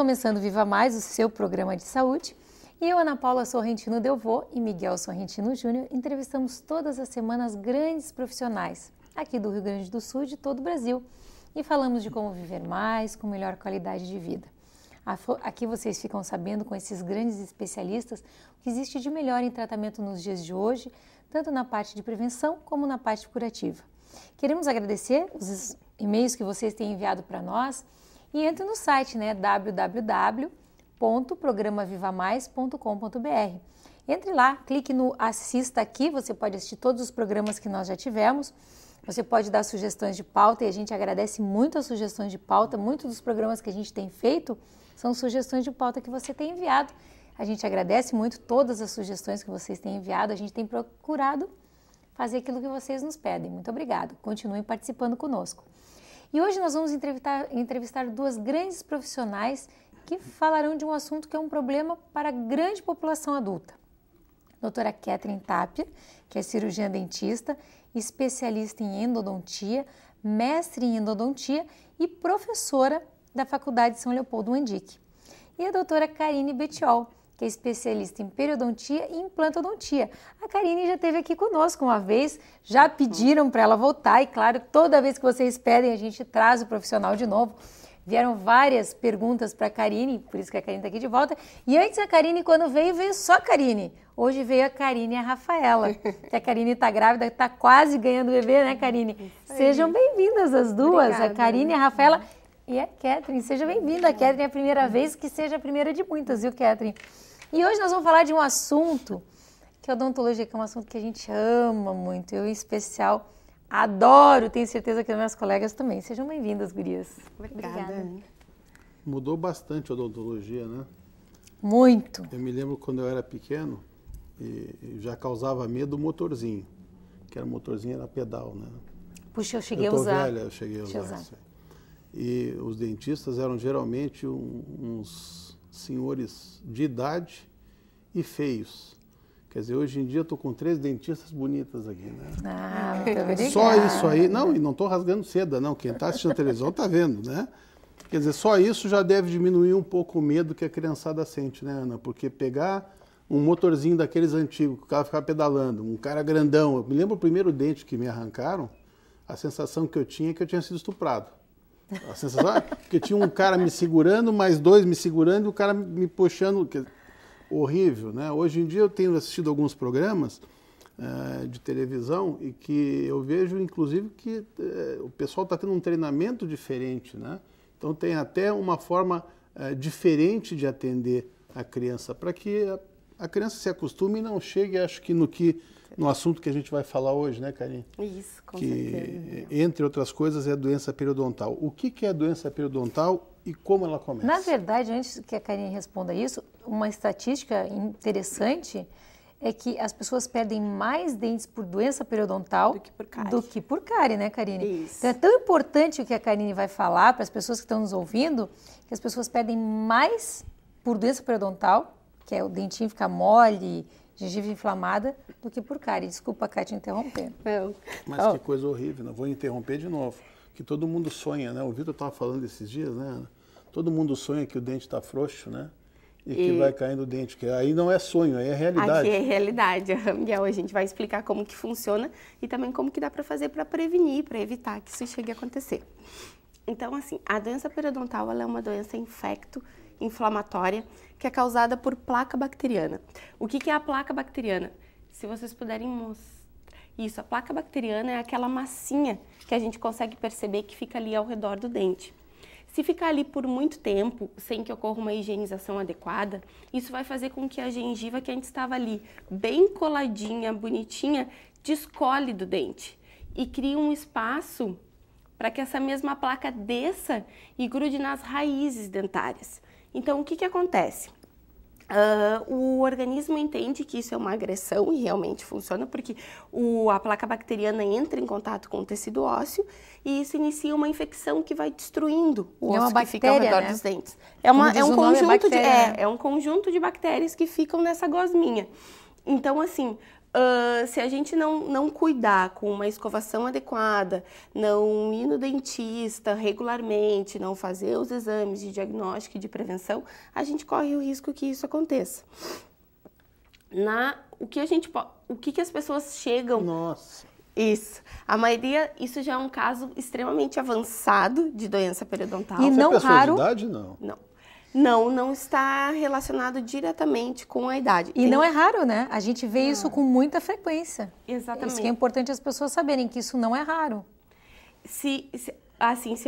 começando Viva Mais, o seu programa de saúde. E eu, Ana Paula Sorrentino Delvaux e Miguel Sorrentino Júnior, entrevistamos todas as semanas grandes profissionais aqui do Rio Grande do Sul e de todo o Brasil. E falamos de como viver mais, com melhor qualidade de vida. Aqui vocês ficam sabendo com esses grandes especialistas o que existe de melhor em tratamento nos dias de hoje, tanto na parte de prevenção como na parte curativa. Queremos agradecer os e-mails que vocês têm enviado para nós e entre no site, né, www.programavivamais.com.br. Entre lá, clique no Assista Aqui, você pode assistir todos os programas que nós já tivemos. Você pode dar sugestões de pauta e a gente agradece muito as sugestões de pauta. Muitos dos programas que a gente tem feito são sugestões de pauta que você tem enviado. A gente agradece muito todas as sugestões que vocês têm enviado. A gente tem procurado fazer aquilo que vocês nos pedem. Muito obrigado. Continuem participando conosco. E hoje nós vamos entrevistar duas grandes profissionais que falarão de um assunto que é um problema para a grande população adulta. Doutora Catherine Tapia, que é cirurgiã dentista, especialista em endodontia, mestre em endodontia e professora da Faculdade de São Leopoldo Mandique. E a doutora Karine Bettiol, que é especialista em periodontia e implantodontia. A Karine já esteve aqui conosco uma vez, já pediram para ela voltar e claro, toda vez que vocês pedem a gente traz o profissional de novo. Vieram várias perguntas para a Karine, por isso que a Karine está aqui de volta. E antes a Karine, quando veio só a Karine. Hoje veio a Karine e a Rafaela. Que a Karine está grávida, está quase ganhando bebê, né, Karine? Sejam bem-vindas as duas, obrigada, a Karine e a Rafaela e a Catherine. Seja bem-vinda, a Catherine é a primeira vez, que seja a primeira de muitas, viu, Catherine? E hoje nós vamos falar de um assunto, que é a odontologia, que é um assunto que a gente ama muito, eu em especial adoro, tenho certeza que as minhas colegas também. Sejam bem-vindas, gurias. Obrigada. Mudou bastante a odontologia, né? Muito. Eu me lembro quando eu era pequeno e já causava medo o motorzinho, que era o motorzinho, era pedal, né? Puxa, eu cheguei a usar. Velha, eu cheguei a usar. E os dentistas eram geralmente uns senhores de idade e feios. Quer dizer, hoje em dia eu estou com 3 dentistas bonitas aqui, né? Ah, muito obrigada. Só isso aí, não, e não estou rasgando seda, não. Quem está assistindo a televisão está vendo, né? Quer dizer, só isso já deve diminuir um pouco o medo que a criançada sente, né, Ana? Porque pegar um motorzinho daqueles antigos, que o cara ficava pedalando, um cara grandão. Eu me lembro o primeiro dente que me arrancaram, a sensação que eu tinha é que eu tinha sido estuprado. A sensação é que tinha um cara me segurando, mais 2 me segurando e o cara me puxando. Horrível, né? Hoje em dia eu tenho assistido alguns programas de televisão e que eu vejo, inclusive, que o pessoal está tendo um treinamento diferente, né? Então tem até uma forma diferente de atender a criança, para que a criança se acostume e não chegue, acho que no assunto que a gente vai falar hoje, né, Karine? Isso, com certeza. Entre outras coisas, é a doença periodontal. O que é a doença periodontal e como ela começa? Na verdade, antes que a Karine responda isso, uma estatística interessante é que as pessoas perdem mais dentes por doença periodontal do que por cárie, né, Karine? Isso. Então é tão importante o que a Karine vai falar para as pessoas que estão nos ouvindo, que as pessoas perdem mais por doença periodontal, que é o dentinho ficar mole, gengiva inflamada, do que por cárie. Desculpa, Kátia, interromper. Mas que coisa horrível, né? Vou interromper de novo. Que todo mundo sonha, né? O Vitor estava falando esses dias, né, Ana? Todo mundo sonha que o dente está frouxo, né? E que vai caindo o dente. Que aí não é sonho, aí é realidade. Aqui é realidade, Miguel. A gente vai explicar como que funciona e também como que dá para fazer para prevenir, para evitar que isso chegue a acontecer. Então, assim, a doença periodontal ela é uma doença inflamatória que é causada por placa bacteriana. O que é a placa bacteriana? Se vocês puderem mostrar. Isso, a placa bacteriana é aquela massinha que a gente consegue perceber que fica ali ao redor do dente. Se ficar ali por muito tempo, sem que ocorra uma higienização adequada, isso vai fazer com que a gengiva que antes estava ali, bem coladinha, bonitinha, descole do dente e cria um espaço para que essa mesma placa desça e grude nas raízes dentárias. Então, o que acontece? O organismo entende que isso é uma agressão e realmente funciona porque a placa bacteriana entra em contato com o tecido ósseo e isso inicia uma infecção que vai destruindo o osso que fica ao redor dos dentes. É um conjunto de bactérias que ficam nessa gosminha. Então, assim, Se a gente não cuidar com uma escovação adequada, não ir no dentista regularmente, não fazer os exames de diagnóstico e de prevenção, a gente corre o risco que isso aconteça. O que as pessoas chegam... Nossa! Isso. A maioria, isso já é um caso extremamente avançado de doença periodontal. E não raro... idade, não? Não está relacionado diretamente com a idade. E não é raro, né? A gente vê isso com muita frequência. Exatamente. Isso que é importante as pessoas saberem, que isso não é raro. Se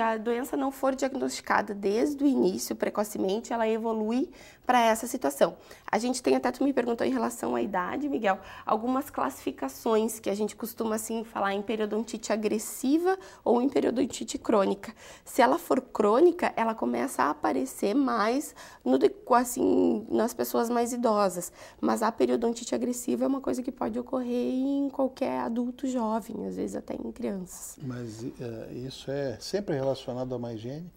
a doença não for diagnosticada desde o início, precocemente, ela evolui para essa situação. A gente tem, até tu me perguntou em relação à idade, Miguel, algumas classificações que a gente costuma, assim, falar em periodontite agressiva ou em periodontite crônica. Se ela for crônica, ela começa a aparecer mais nas pessoas mais idosas. Mas a periodontite agressiva é uma coisa que pode ocorrer em qualquer adulto jovem, às vezes até em crianças. Mas isso é sempre relacionado a má higiene?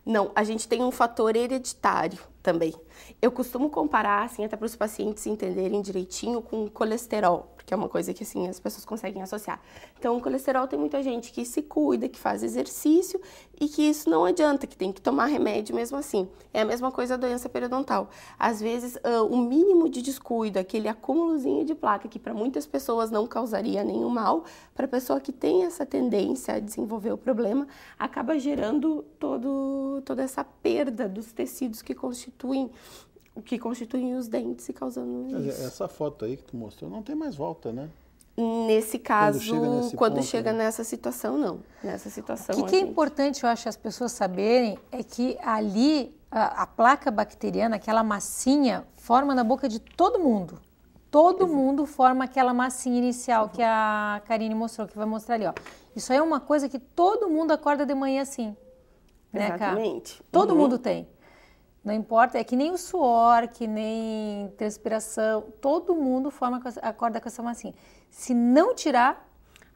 Não, a gente tem um fator hereditário também. Eu costumo comparar, assim, até para os pacientes entenderem direitinho, com colesterol, porque é uma coisa que, assim, as pessoas conseguem associar. Então, o colesterol tem muita gente que se cuida, que faz exercício e que isso não adianta, que tem que tomar remédio mesmo assim. É a mesma coisa a doença periodontal. Às vezes, o mínimo de descuido, aquele acúmulozinho de placa, que para muitas pessoas não causaria nenhum mal, para a pessoa que tem essa tendência a desenvolver o problema, acaba gerando toda essa perda dos tecidos que constituem os dentes e causando isso. Essa foto aí que tu mostrou não tem mais volta, né? Nesse caso, quando chega chega nessa situação, não. Nessa situação, O que é importante, eu acho, as pessoas saberem, é que ali a placa bacteriana, aquela massinha, forma na boca de todo mundo. Todo mundo forma aquela massinha inicial que a Karine mostrou, que vai mostrar ali, ó. Isso aí é uma coisa que todo mundo acorda de manhã assim. Né, Exatamente. Todo mundo tem. Não importa, é que nem o suor, que nem transpiração, todo mundo acorda com essa massinha. Se não tirar,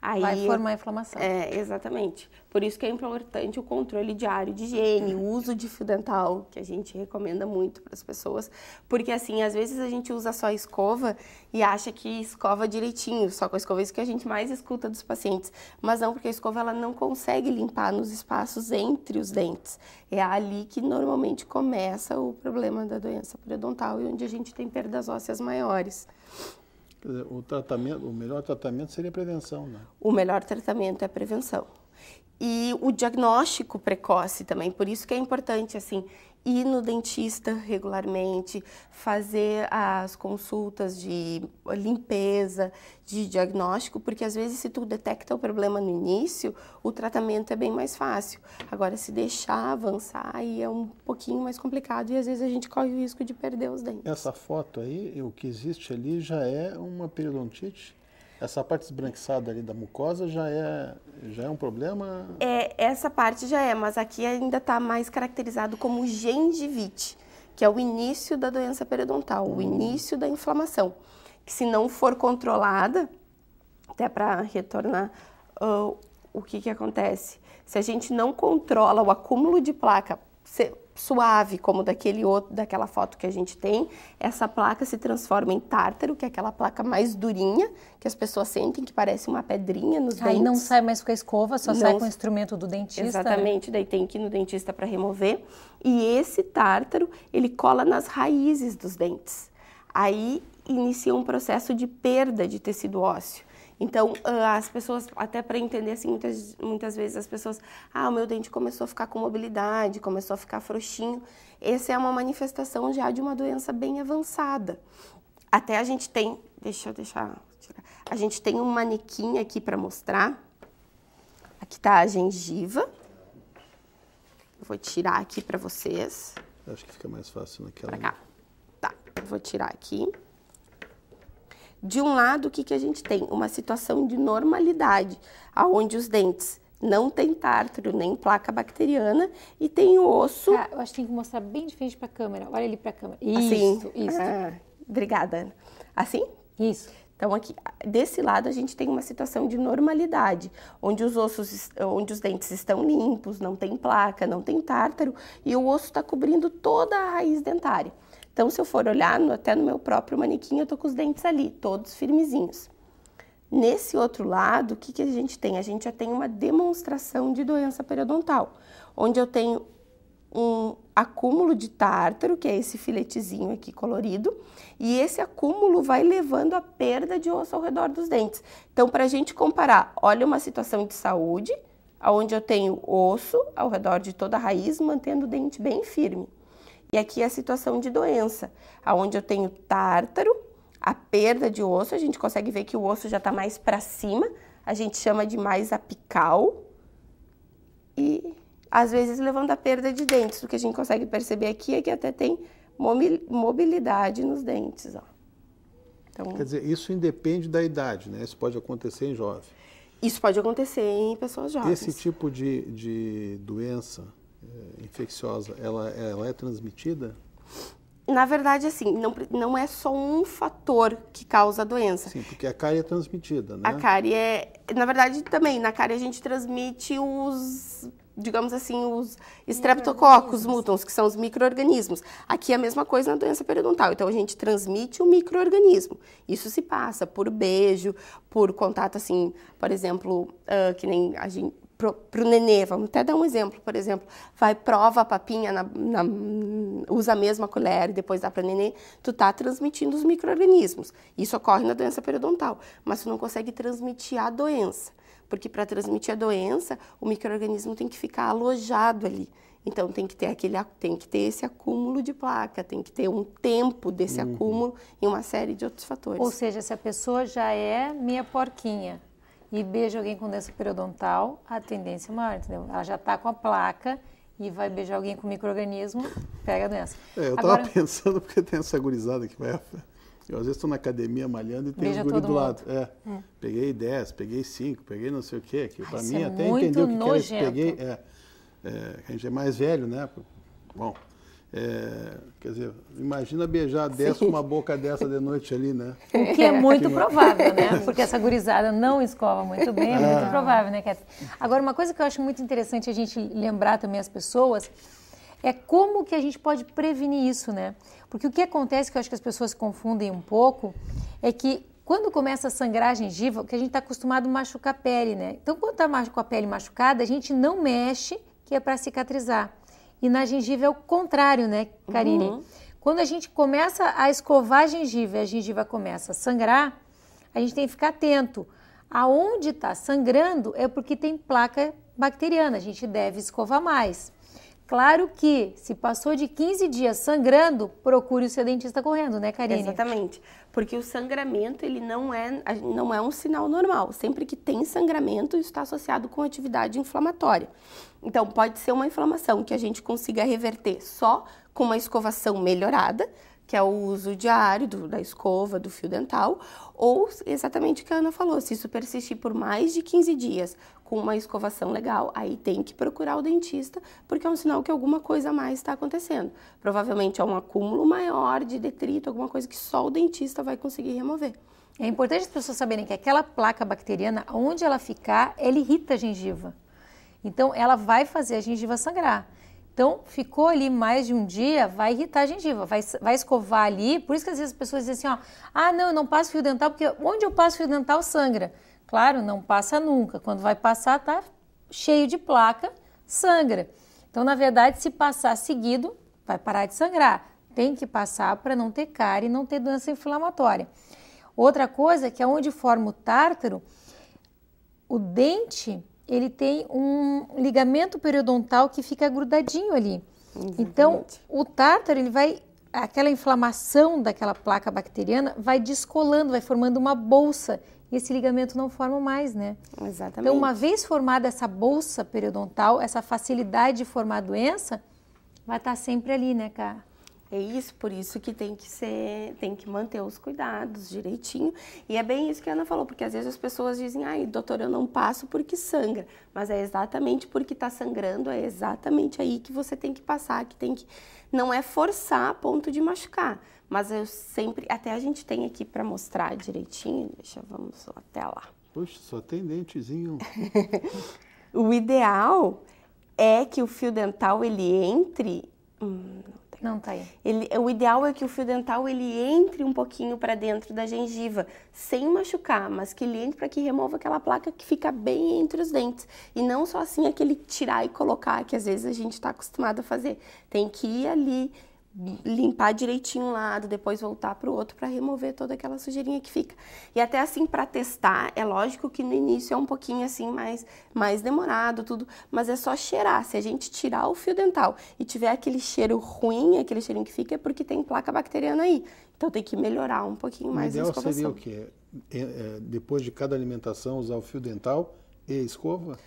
vai formar inflamação. Exatamente. Por isso que é importante o controle diário de higiene, o uso de fio dental, que a gente recomenda muito para as pessoas. Porque, assim, às vezes a gente usa só escova e acha que escova direitinho, só com a escova. Isso que a gente mais escuta dos pacientes. Mas não, porque a escova ela não consegue limpar nos espaços entre os dentes. É ali que normalmente começa o problema da doença periodontal e onde a gente tem perdas ósseas maiores. O melhor tratamento seria a prevenção, né? O melhor tratamento é a prevenção. E o diagnóstico precoce também, por isso que é importante, assim, ir no dentista regularmente, fazer as consultas de limpeza, de diagnóstico, porque às vezes se tu detecta o problema no início, o tratamento é bem mais fácil. Agora, se deixar avançar, aí é um pouquinho mais complicado e às vezes a gente corre o risco de perder os dentes. Essa foto aí, o que existe ali já é uma periodontite? Essa parte esbranquiçada ali da mucosa já é um problema? Essa parte já é, mas aqui ainda está mais caracterizado como gengivite, que é o início da doença periodontal, o início da inflamação. Que se não for controlada, até para retornar, o que acontece? Se a gente não controla o acúmulo de placa suave, como daquela foto que a gente tem, essa placa se transforma em tártaro, que é aquela placa mais durinha, que as pessoas sentem que parece uma pedrinha nos dentes. Aí não sai mais com a escova, só sai com o instrumento do dentista. Exatamente, daí tem que ir no dentista para remover. E esse tártaro, ele cola nas raízes dos dentes. Aí inicia um processo de perda de tecido ósseo. Então, as pessoas, até para entender, assim, muitas vezes as pessoas, o meu dente começou a ficar com mobilidade, começou a ficar frouxinho. Essa é uma manifestação já de uma doença bem avançada. Até a gente tem, a gente tem um manequim aqui para mostrar. Aqui está a gengiva. Eu vou tirar aqui para vocês. Acho que fica mais fácil naquela. Para cá. Tá, eu vou tirar aqui. De um lado, o que a gente tem? Uma situação de normalidade, onde os dentes não tem tártaro, nem placa bacteriana, e tem o osso... Eu acho que tem que mostrar bem de frente para a câmera. Olha ali para a câmera. Isso, assim? Isso. Obrigada, Ana. Assim? Isso. Então, aqui, desse lado, a gente tem uma situação de normalidade, onde os dentes estão limpos, não tem placa, não tem tártaro, e o osso está cobrindo toda a raiz dentária. Então, se eu for olhar até no meu próprio manequim, eu tô com os dentes ali, todos firmezinhos. Nesse outro lado, o que a gente tem? A gente já tem uma demonstração de doença periodontal, onde eu tenho um acúmulo de tártaro, que é esse filetezinho aqui colorido, e esse acúmulo vai levando a perda de osso ao redor dos dentes. Então, para a gente comparar, olha uma situação de saúde, onde eu tenho osso ao redor de toda a raiz, mantendo o dente bem firme. E aqui é a situação de doença, onde eu tenho tártaro, a perda de osso, a gente consegue ver que o osso já está mais para cima, a gente chama de mais apical, e às vezes levando a perda de dentes. O que a gente consegue perceber aqui é que até tem mobilidade nos dentes. Ó. Então, quer dizer, isso independe da idade, né? Isso pode acontecer em jovem. Isso pode acontecer em pessoas jovens. Esse tipo de doença infecciosa, ela é transmitida? Na verdade, assim, não é só um fator que causa a doença. Sim, porque a cárie é transmitida, né? A cárie na verdade, também, na cárie a gente transmite os, digamos assim, os Streptococcus mutans, que são os micro-organismos. Aqui é a mesma coisa na doença periodontal. Então, a gente transmite o micro-organismo. Isso se passa por beijo, por contato, assim, por exemplo, que nem a gente... Para o nenê, vamos até dar um exemplo, por exemplo, prova a papinha, usa a mesma colher e depois dá para nenê, tu está transmitindo os micro-organismos. Isso ocorre na doença periodontal, mas tu não consegue transmitir a doença, porque para transmitir a doença, o micro-organismo tem que ficar alojado ali. Então tem que ter esse acúmulo de placa, tem que ter um tempo desse acúmulo e uma série de outros fatores. Ou seja, se a pessoa já é meia porquinha e beija alguém com doença periodontal, a tendência é maior, entendeu? Ela já está com a placa e vai beijar alguém com micro-organismo, pega a doença. Eu estava pensando, porque tem essa gurizada que vai... Eu às vezes estou na academia malhando e tem os guri do lado. Peguei 10, peguei 5, peguei não sei o quê. Que para mim até entender o que é isso. Peguei, a gente é mais velho, né? Bom, quer dizer, imagina beijar 10 com uma boca dessa de noite ali, né? O que é muito provável, né? Porque essa gurizada não escova muito bem, é muito provável, né, Kétia? Agora, uma coisa que eu acho muito interessante a gente lembrar também as pessoas é como que a gente pode prevenir isso, né? Porque o que acontece, que eu acho que as pessoas se confundem um pouco, é que quando começa a sangrar a gengiva, o que a gente está acostumado a machucar a pele, né? Então, quando está com a pele machucada, a gente não mexe, que é para cicatrizar. E na gengiva é o contrário, né, Karine? Quando a gente começa a escovar a gengiva começa a sangrar, a gente tem que ficar atento. Aonde está sangrando é porque tem placa bacteriana, a gente deve escovar mais. Claro que, se passou de 15 dias sangrando, procure o seu dentista correndo, né, Karine? Exatamente, porque o sangramento, ele não é um sinal normal. Sempre que tem sangramento, isso está associado com atividade inflamatória. Então, pode ser uma inflamação que a gente consiga reverter só com uma escovação melhorada, que é o uso diário da escova, do fio dental, ou exatamente o que a Ana falou, se isso persistir por mais de 15 dias com uma escovação legal, aí tem que procurar o dentista, porque é um sinal que alguma coisa a mais está acontecendo. Provavelmente é um acúmulo maior de detrito, alguma coisa que só o dentista vai conseguir remover. É importante as pessoas saberem que aquela placa bacteriana, onde ela ficar, ela irrita a gengiva. Então, ela vai fazer a gengiva sangrar. Então, ficou ali mais de um dia, vai irritar a gengiva, vai escovar ali. Por isso que às vezes as pessoas dizem assim, não, eu não passo fio dental, porque onde eu passo fio dental sangra. Claro, não passa nunca. Quando vai passar, tá cheio de placa, sangra. Então, na verdade, se passar seguido, vai parar de sangrar. Tem que passar para não ter cárie e não ter doença inflamatória. Outra coisa que é onde forma o tártaro, o dente... ele tem um ligamento periodontal que fica grudadinho ali. Exatamente. Então, o tártaro, aquela inflamação daquela placa bacteriana vai descolando, vai formando uma bolsa e esse ligamento não forma mais, né? Exatamente. Então, uma vez formada essa bolsa periodontal, essa facilidade de formar a doença, vai estar sempre ali, né, cara? É isso, por isso que tem que manter os cuidados direitinho. E é bem isso que a Ana falou, porque às vezes as pessoas dizem, doutor, eu não passo porque sangra. Mas é exatamente porque está sangrando, é exatamente aí que você tem que passar, não é forçar a ponto de machucar. Mas eu sempre, até a gente tem aqui para mostrar direitinho, vamos até lá. Puxa, só tem dentezinho. O ideal é que o fio dental, ele entre... não tem. Não tá aí. O ideal é que o fio dental ele entre um pouquinho para dentro da gengiva, sem machucar, mas que ele entre para que remova aquela placa que fica bem entre os dentes. E não só assim aquele tirar e colocar, que às vezes a gente está acostumado a fazer. Tem que ir ali, limpar direitinho um lado, depois voltar para o outro para remover toda aquela sujeirinha que fica. E até assim para testar, é lógico que no início é um pouquinho assim mais demorado tudo, mas é só cheirar. Se a gente tirar o fio dental e tiver aquele cheiro ruim, aquele cheirinho que fica, é porque tem placa bacteriana aí. Então tem que melhorar um pouquinho mais a escovação. O ideal seria o quê? Depois de cada alimentação usar o fio dental e escova?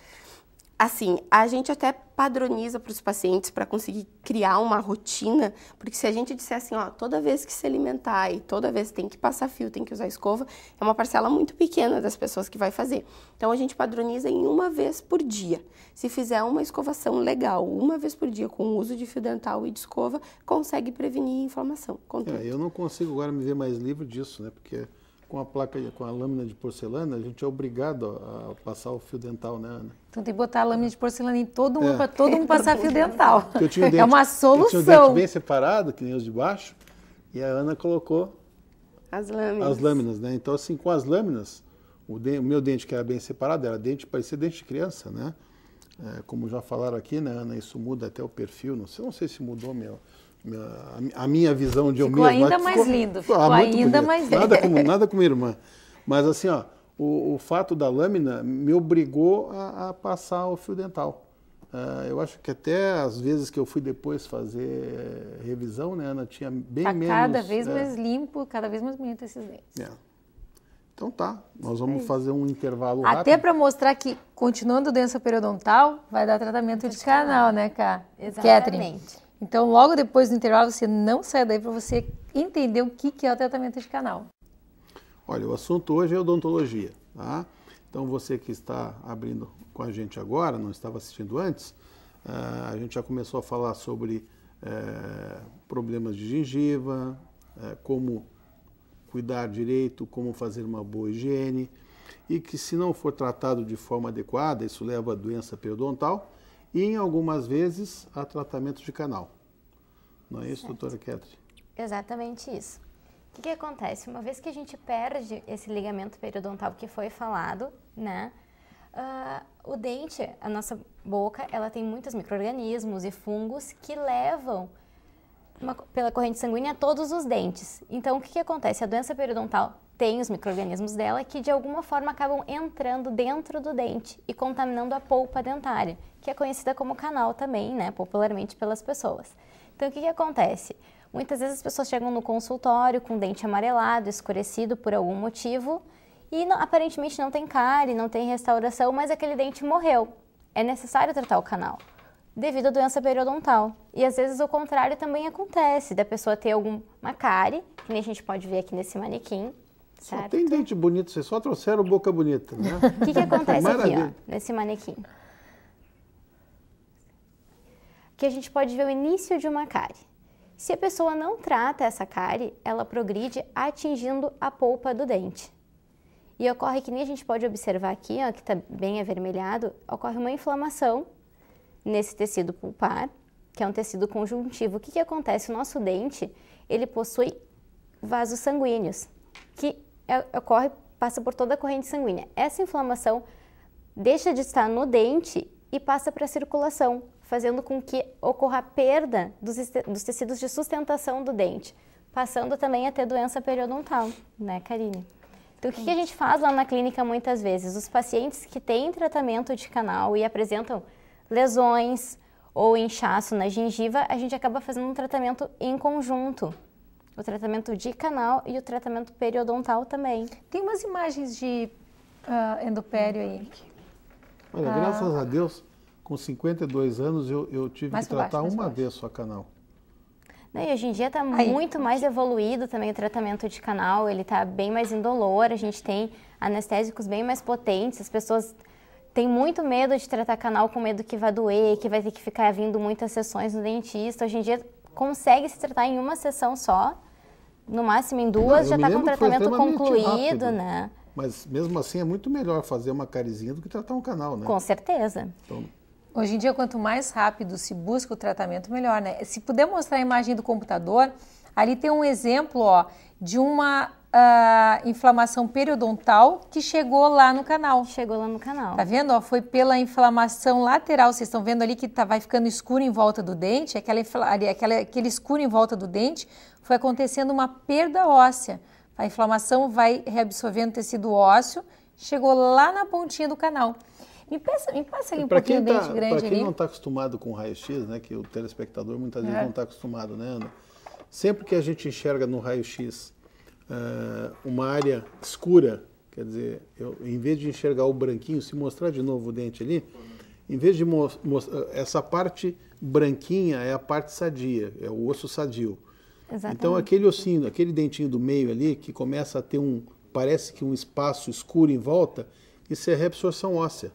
Assim, a gente até padroniza para os pacientes para conseguir criar uma rotina, porque se a gente disser assim, ó, toda vez que se alimentar e toda vez tem que passar fio, tem que usar escova, é uma parcela muito pequena das pessoas que vai fazer. Então a gente padroniza em uma vez por dia. Se fizer uma escovação legal, uma vez por dia com o uso de fio dental e de escova, consegue prevenir inflamação. Eu não consigo agora me ver mais livre disso, né? Porque com a placa, com a lâmina de porcelana, a gente é obrigado a passar o fio dental, né, Ana? Então tem que botar a lâmina de porcelana em todo mundo, para todo mundo passar fio dental. É uma solução. Eu tinha o dente bem separado, que nem os de baixo, e a Ana colocou as lâminas, né? Então, assim, com as lâminas, o meu dente que era bem separado, parecia dente de criança, né? Como já falaram aqui, né, Ana, isso muda até o perfil, não sei se mudou a minha visão de eu mesmo. Ficou ainda mais lindo, ficou ainda mais lindo. Nada como irmã. Mas assim, ó, o fato da lâmina me obrigou a passar o fio dental. Eu acho que até as vezes que eu fui depois fazer revisão, né, Ana, tinha bem menos... Cada vez mais limpo, cada vez mais bonito esses dentes. Então tá, nós vamos fazer um intervalo rápido. Até para mostrar que, continuando doença periodontal, vai dar tratamento de canal, né, Cá? Exatamente. Catherine? Então, logo depois do intervalo, você não sai daí para você entender o que é o tratamento de canal. Olha, o assunto hoje é odontologia, tá? Então, você que está abrindo com a gente agora, não estava assistindo antes, a gente já começou a falar sobre problemas de gengiva, como cuidar direito, como fazer uma boa higiene, e que se não for tratado de forma adequada, isso leva a doença periodontal, e, em algumas vezes, a tratamento de canal. Não é isso, doutora Catherine? Exatamente isso. O que acontece? Uma vez que a gente perde esse ligamento periodontal que foi falado, né? O dente, a nossa boca, ela tem muitos micro-organismos e fungos que levam pela corrente sanguínea a todos os dentes. Então, o que acontece? A doença periodontal tem os micro-organismos dela que de alguma forma acabam entrando dentro do dente e contaminando a polpa dentária, que é conhecida como canal também, né, popularmente pelas pessoas. Então, o que acontece? Muitas vezes as pessoas chegam no consultório com o dente amarelado, escurecido por algum motivo e aparentemente não tem cárie, não tem restauração, mas aquele dente morreu. É necessário tratar o canal devido à doença periodontal. E às vezes o contrário também acontece, da pessoa ter alguma cárie, que nem a gente pode ver aqui nesse manequim. Certo? Só tem dente bonito, vocês só trouxeram boca bonita, né? O que acontece aqui, ó, nesse manequim? Que a gente pode ver o início de uma cárie. Se a pessoa não trata essa cárie, ela progride atingindo a polpa do dente. E ocorre que nem a gente pode observar aqui, ó, que está bem avermelhado, ocorre uma inflamação nesse tecido pulpar, que é um tecido conjuntivo. O que acontece? O nosso dente, ele possui vasos sanguíneos, que passa por toda a corrente sanguínea. Essa inflamação deixa de estar no dente e passa para a circulação, fazendo com que ocorra a perda dos tecidos de sustentação do dente, passando também a ter doença periodontal, né, Karine? Então, o que a gente faz lá na clínica muitas vezes? Os pacientes que têm tratamento de canal e apresentam lesões ou inchaço na gengiva, a gente acaba fazendo um tratamento em conjunto. O tratamento de canal e o tratamento periodontal também. Tem umas imagens de endopério aí. Olha, graças a Deus, com 52 anos, eu tive que tratar uma vez só canal. E hoje em dia está muito mais evoluído também o tratamento de canal, ele está bem mais indolor, a gente tem anestésicos bem mais potentes, as pessoas têm muito medo de tratar canal com medo que vai doer, que vai ter que ficar vindo muitas sessões no dentista. Hoje em dia consegue se tratar em uma sessão só, no máximo em duas, já está com o tratamento concluído, rápido, né? Mas mesmo assim é muito melhor fazer uma carizinha do que tratar um canal, né? Com certeza. Então, Hoje em dia, quanto mais rápido se busca o tratamento, melhor, né? Se puder mostrar a imagem do computador, ali tem um exemplo, ó, de uma inflamação periodontal que chegou lá no canal. Chegou lá no canal. Tá vendo? Ó, foi pela inflamação lateral. Vocês estão vendo ali que vai ficando escuro em volta do dente. Aquele escuro em volta do dente foi acontecendo uma perda óssea. A inflamação vai reabsorvendo tecido ósseo, chegou lá na pontinha do canal. Me passa ali um pouquinho o dente grande ali. Para quem não está acostumado com raio-x, né, que o telespectador muitas vezes não está acostumado, né, Ana? Sempre que a gente enxerga no raio-x uma área escura, quer dizer, em vez de enxergar o branquinho, se mostrar de novo o dente ali, em vez de mostrar, essa parte branquinha é a parte sadia, é o osso sadio. Exatamente. Então aquele ossinho, aquele dentinho do meio ali, que começa a ter parece que um espaço escuro em volta, isso é reabsorção óssea.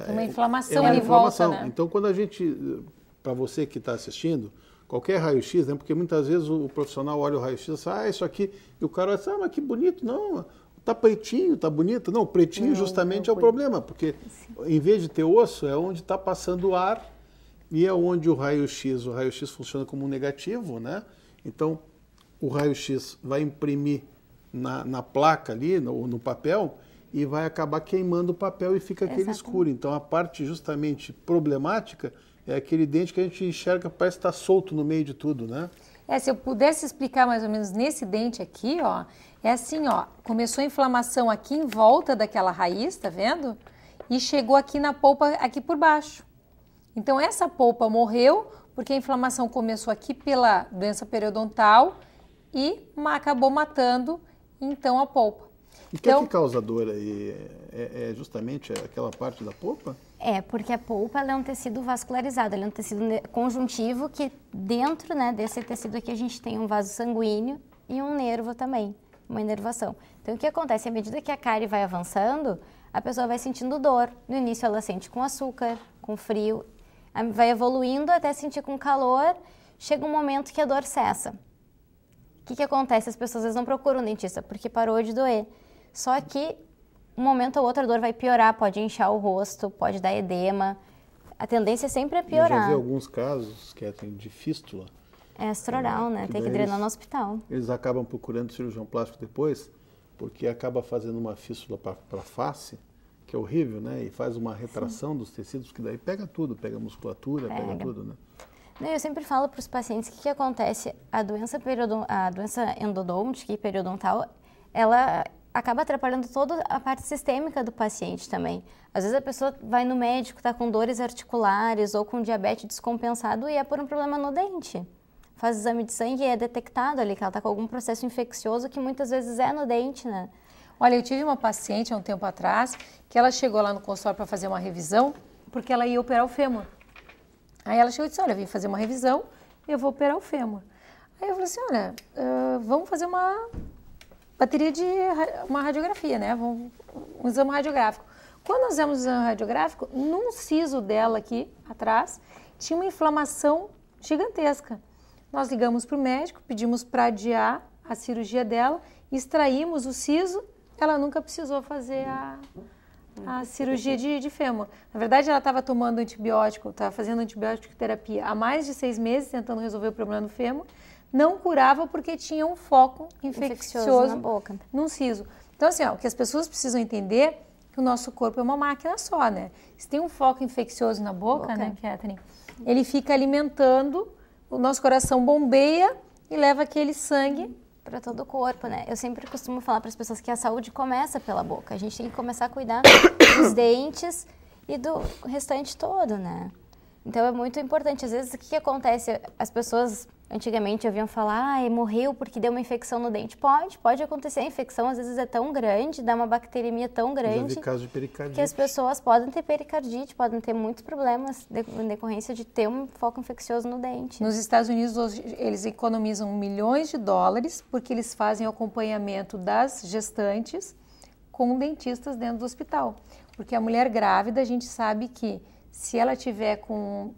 Uma inflamação ali em volta, né? Então quando a gente, para você que está assistindo, qualquer raio-x, né? Porque muitas vezes o profissional olha o raio-x e fala, isso aqui, e o cara fala, mas que bonito, não, tá pretinho, tá bonito. Não, o pretinho justamente é o problema, porque em vez de ter osso, é onde está passando o ar e é onde o raio-x funciona como um negativo, né? Então, o raio-x vai imprimir na placa ali, no papel, e vai acabar queimando o papel e fica aquele escuro. Então, a parte justamente problemática é aquele dente que a gente enxerga, parece estar solto no meio de tudo, né? Se eu pudesse explicar mais ou menos nesse dente aqui, ó, é assim, ó, começou a inflamação aqui em volta daquela raiz, tá vendo? E chegou aqui na polpa, aqui por baixo. Então, essa polpa morreu porque a inflamação começou aqui pela doença periodontal e acabou matando, então, a polpa. E o que causa dor aí? É justamente aquela parte da polpa? Porque a polpa ela é um tecido vascularizado, ele é um tecido conjuntivo que dentro, né, desse tecido aqui a gente tem um vaso sanguíneo e um nervo também, uma inervação. Então o que acontece? À medida que a cárie vai avançando, a pessoa vai sentindo dor. No início ela sente com açúcar, com frio, vai evoluindo até sentir com calor, chega um momento que a dor cessa. O que acontece? As pessoas às vezes não procuram um dentista porque parou de doer. Só que um momento ou outro a dor vai piorar, pode inchar o rosto, pode dar edema. A tendência sempre é piorar. Eu já vi alguns casos que de fístula. É astroral, né? Tem que drenar no hospital. Eles acabam procurando cirurgião plástico depois, porque acaba fazendo uma fístula para a face, que é horrível, né? E faz uma retração dos tecidos, que daí pega tudo, pega a musculatura, pega tudo, né? Eu sempre falo para os pacientes que acontece, a doença endodôntica e periodontal, ela acaba atrapalhando toda a parte sistêmica do paciente também. Às vezes a pessoa vai no médico, está com dores articulares ou com diabetes descompensado e é por um problema no dente. Faz exame de sangue e é detectado ali que ela está com algum processo infeccioso que muitas vezes é no dente, né? Olha, eu tive uma paciente há um tempo atrás que ela chegou lá no consultório para fazer uma revisão porque ela ia operar o fêmur. Aí ela chegou e disse, olha, eu vim fazer uma revisão e eu vou operar o fêmur. Aí eu falei assim, olha, vamos fazer uma bateria de uma radiografia, né? Um exame radiográfico. Quando nós fizemos o exame radiográfico, num siso dela aqui atrás, tinha uma inflamação gigantesca. Nós ligamos para o médico, pedimos para adiar a cirurgia dela, extraímos o siso, ela nunca precisou fazer a cirurgia de fêmur. Na verdade, ela estava tomando antibiótico, estava fazendo antibiótico terapia há mais de 6 meses, tentando resolver o problema do fêmur. Não curava porque tinha um foco infeccioso na boca, num siso. Então, assim, o que as pessoas precisam entender é que o nosso corpo é uma máquina só, né? Se tem um foco infeccioso na boca, né, Catherine? Ele fica alimentando, o nosso coração bombeia e leva aquele sangue para todo o corpo, né? Eu sempre costumo falar para as pessoas que a saúde começa pela boca. A gente tem que começar a cuidar dos dentes e do restante todo, né? Então é muito importante. Às vezes o que acontece? As pessoas antigamente ouviam falar, morreu porque deu uma infecção no dente. Pode acontecer. A infecção às vezes é tão grande, dá uma bacteremia tão grande, já vi caso de pericardite, que as pessoas podem ter pericardite, podem ter muitos problemas em decorrência de ter um foco infeccioso no dente. Nos Estados Unidos, hoje, eles economizam milhões de dólares porque eles fazem o acompanhamento das gestantes com dentistas dentro do hospital. Porque a mulher grávida, a gente sabe que se ela tiver com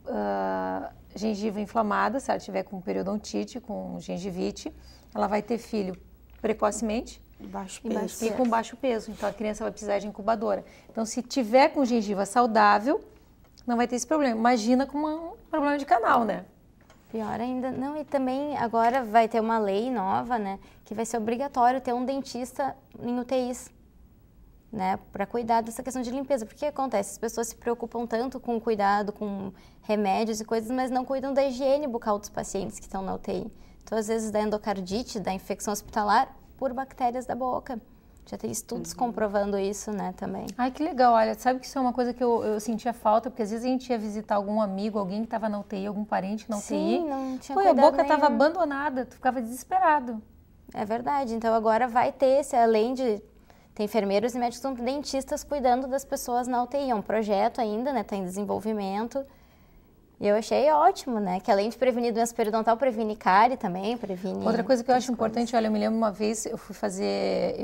gengiva inflamada, se ela tiver com periodontite, com gengivite, ela vai ter filho precocemente e com baixo peso. Então, a criança vai precisar de incubadora. Então, se tiver com gengiva saudável, não vai ter esse problema. Imagina com um problema de canal, né? Pior ainda, não, e também agora vai ter uma lei nova, né, que vai ser obrigatório ter um dentista em UTIs, né, para cuidar dessa questão de limpeza. Porque acontece, as pessoas se preocupam tanto com cuidado, com remédios e coisas, mas não cuidam da higiene bucal dos pacientes que estão na UTI. Então, às vezes, dá endocardite, dá infecção hospitalar por bactérias da boca. Já tem estudos comprovando isso, né, também. Ai, que legal. Olha, sabe que isso é uma coisa que eu sentia falta, porque às vezes a gente ia visitar algum amigo, alguém que estava na UTI, algum parente na UTI. Sim, não tinha a boca estava abandonada, tu ficava desesperado. É verdade. Então, agora vai ter esse, além de... Tem enfermeiros e médicos dentistas cuidando das pessoas na UTI. É um projeto ainda, né, está em desenvolvimento. E eu achei ótimo, né? Que além de prevenir doença periodontal, previne cárie também, previne... Outra coisa que eu acho importante, olha, eu me lembro uma vez, eu fui fazer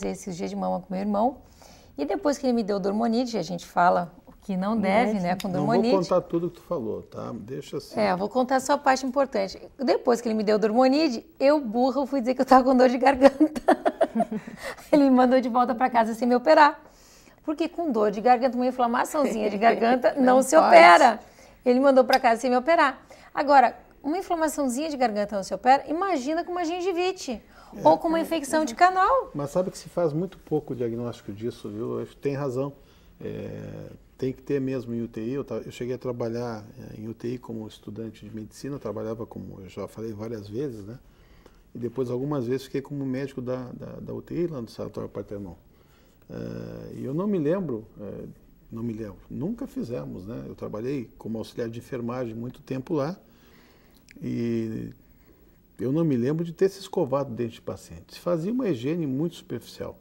esses dias de mama com meu irmão, e depois que ele me deu Dormonide, a gente fala o que não deve, né, com Dormonide. Não vou contar tudo que tu falou, tá? Deixa assim. Eu vou contar só a parte importante. Depois que ele me deu Dormonide, eu, burra, fui dizer que eu tava com dor de garganta. Ele me mandou de volta para casa sem me operar. Porque com dor de garganta, uma inflamaçãozinha de garganta não se opera. Ele mandou para casa sem me operar. Agora, uma inflamaçãozinha de garganta não se opera, imagina com uma gengivite ou com uma infecção de canal. Mas sabe que se faz muito pouco diagnóstico disso, viu? Tem razão. Tem que ter mesmo em UTI. Eu cheguei a trabalhar em UTI como estudante de medicina, eu trabalhava como, eu já falei várias vezes, né? E depois algumas vezes fiquei como médico da UTI lá no Sanatório Partenon. E eu não me lembro... nunca fizemos, né? Eu trabalhei como auxiliar de enfermagem muito tempo lá e eu não me lembro de ter se escovado o dente de paciente. Se fazia uma higiene muito superficial.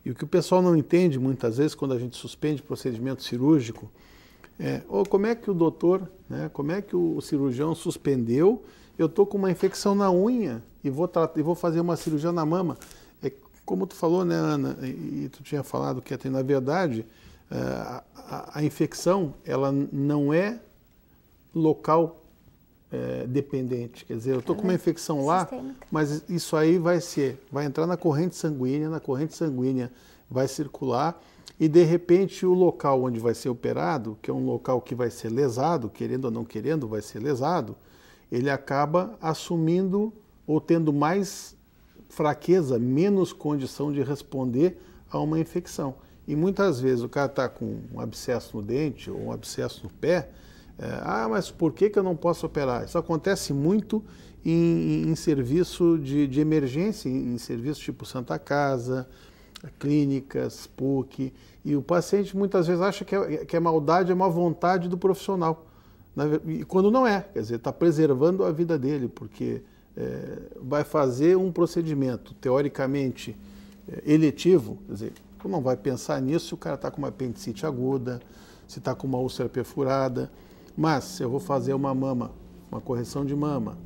E o que o pessoal não entende muitas vezes quando a gente suspende procedimento cirúrgico como é que o doutor, né, como é que o cirurgião suspendeu, eu estou com uma infecção na unha e vou fazer uma cirurgia na mama. Como tu falou, né, Ana, e tu tinha falado que na verdade... A infecção, ela não é local dependente. Quer dizer, eu estou com uma infecção lá, mas isso aí vai entrar na corrente sanguínea vai circular e, de repente, o local onde vai ser operado, que é um local que vai ser lesado, querendo ou não querendo, vai ser lesado, ele acaba assumindo ou tendo mais fraqueza, menos condição de responder a uma infecção. E muitas vezes o cara está com um abscesso no dente ou um abscesso no pé, mas por que eu não posso operar? Isso acontece muito em serviço de emergência, em serviço tipo Santa Casa, clínicas, PUC, e o paciente muitas vezes acha que a maldade é uma vontade do profissional, e quando não é, quer dizer, está preservando a vida dele, porque vai fazer um procedimento teoricamente eletivo, quer dizer, tu não vai pensar nisso se o cara está com uma apendicite aguda, se está com uma úlcera perfurada, mas se eu vou fazer uma mama, uma correção de mama,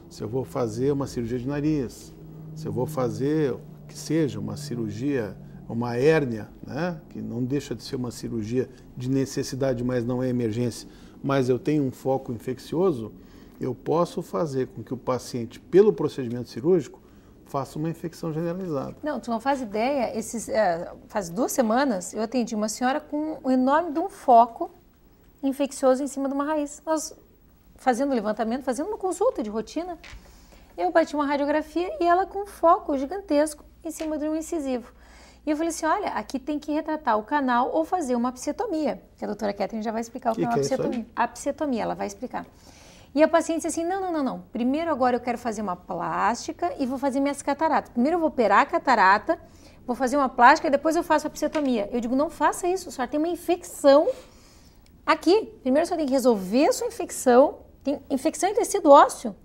se eu vou fazer uma cirurgia de nariz, se eu vou fazer, que seja uma cirurgia, uma hérnia, né, que não deixa de ser uma cirurgia de necessidade, mas não é emergência, mas eu tenho um foco infeccioso, eu posso fazer com que o paciente, pelo procedimento cirúrgico, faça uma infecção generalizada. Não, tu não faz ideia, faz 2 semanas eu atendi uma senhora com um enorme de um foco infeccioso em cima de uma raiz. Nós fazendo levantamento, fazendo uma consulta de rotina, eu bati uma radiografia e ela com um foco gigantesco em cima de um incisivo. E eu falei assim, olha, aqui tem que retratar o canal ou fazer uma apsetomia, que a doutora Catherine já vai explicar o que é uma apsetomia. Apsetomia, ela vai explicar. E a paciente disse assim, não. Primeiro agora eu quero fazer uma plástica e vou fazer minhas cataratas. Primeiro eu vou operar a catarata, vou fazer uma plástica e depois eu faço a apsetomia. Eu digo, não faça isso, a senhora tem uma infecção aqui. Primeiro a senhora tem que resolver a sua infecção. Tem infecção em tecido ósseo.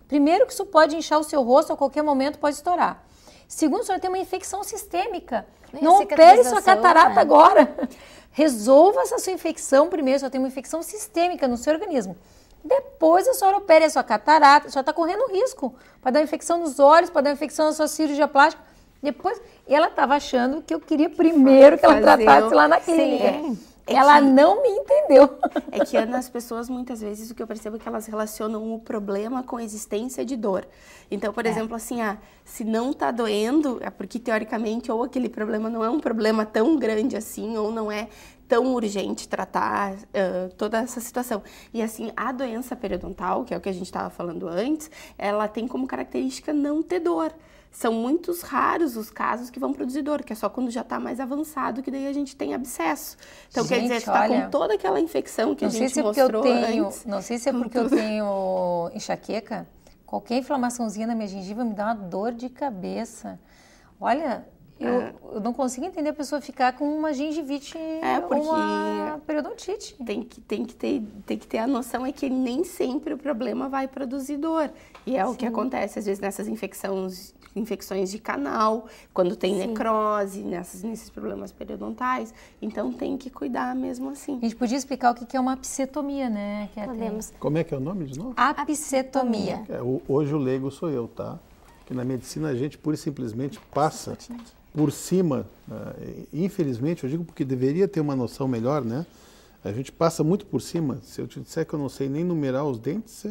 Primeiro que isso pode inchar o seu rosto, a qualquer momento pode estourar. Segundo, a senhora tem uma infecção sistêmica. Não opere sua catarata agora. Resolva essa sua infecção primeiro, a senhora tem uma infecção sistêmica no seu organismo. Depois a senhora opere a sua catarata, a senhora está correndo risco. Pode dar infecção nos olhos, pode dar infecção na sua cirurgia plástica. Depois, ela estava achando que eu queria primeiro que ela tratasse lá na clínica. Sim. Ela não me entendeu. É que, Ana, as pessoas, muitas vezes, o que eu percebo é que elas relacionam o problema com a existência de dor. Então, por exemplo, assim, se não tá doendo, é porque, teoricamente, ou aquele problema não é um problema tão grande assim, ou não é tão urgente tratar toda essa situação. E, assim, a doença periodontal, que é o que a gente estava falando antes, ela tem como característica não ter dor. São muitos raros os casos que vão produzir dor, que é só quando já está mais avançado que daí a gente tem abscesso. Então, quer dizer, tu tá com toda aquela infecção que a gente mostrou antes. Não sei se é porque eu tenho enxaqueca, qualquer inflamaçãozinha na minha gengiva me dá uma dor de cabeça. Olha, eu não consigo entender a pessoa ficar com uma gengivite ou uma periodontite. Tem que ter a noção é que nem sempre o problema vai produzir dor. E é o que acontece, às vezes, nessas infecções de canal, quando tem necrose, nesses problemas periodontais. Então, tem que cuidar mesmo assim. A gente podia explicar o que é uma apsetomia, né? Podemos. Como é que é o nome de novo? Apsetomia. Hoje o leigo sou eu, tá? Que na medicina a gente pura e simplesmente passa por cima. Infelizmente, eu digo porque deveria ter uma noção melhor, né? A gente passa muito por cima. Se eu te disser que eu não sei nem numerar os dentes,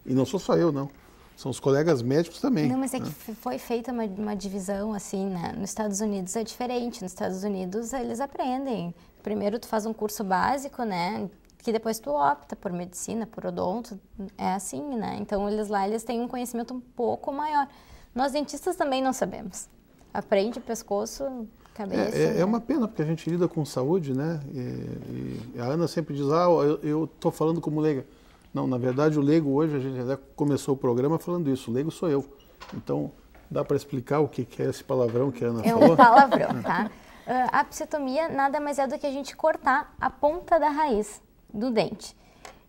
e não sou só eu, não. São os colegas médicos também. Não, mas é que foi feita uma divisão, assim, né? Nos Estados Unidos é diferente. Nos Estados Unidos eles aprendem. Primeiro tu faz um curso básico, né? Que depois tu opta por medicina, por odonto. É assim, né? Então eles têm um conhecimento um pouco maior. Nós dentistas também não sabemos. Aprende pescoço, cabeça. É uma pena, porque a gente lida com saúde, né? E a Ana sempre diz, eu tô falando como leiga. Não, na verdade o leigo hoje, a gente até começou o programa falando isso, o leigo sou eu. Então, dá para explicar o que é esse palavrão que a Ana falou? É um palavrão, tá? A apsetomia nada mais é do que a gente cortar a ponta da raiz do dente.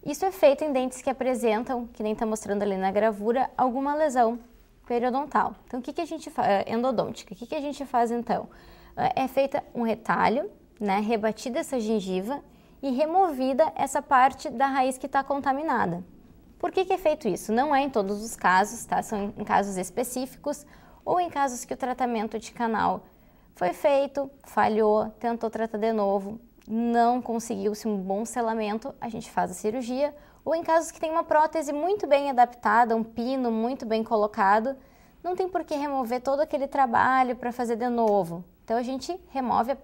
Isso é feito em dentes que apresentam, que nem está mostrando ali na gravura, alguma lesão periodontal. Então, o que a gente faz? Endodôntica. O que a gente faz, então? É feita um retalho, né? Rebatida essa gengiva e removida essa parte da raiz que está contaminada. Por que é feito isso? Não é em todos os casos, tá? São em casos específicos ou em casos que o tratamento de canal foi feito, falhou, tentou tratar de novo, não conseguiu-se um bom selamento, a gente faz a cirurgia, ou em casos que tem uma prótese muito bem adaptada, um pino muito bem colocado, não tem por que remover todo aquele trabalho para fazer de novo. Então a gente remove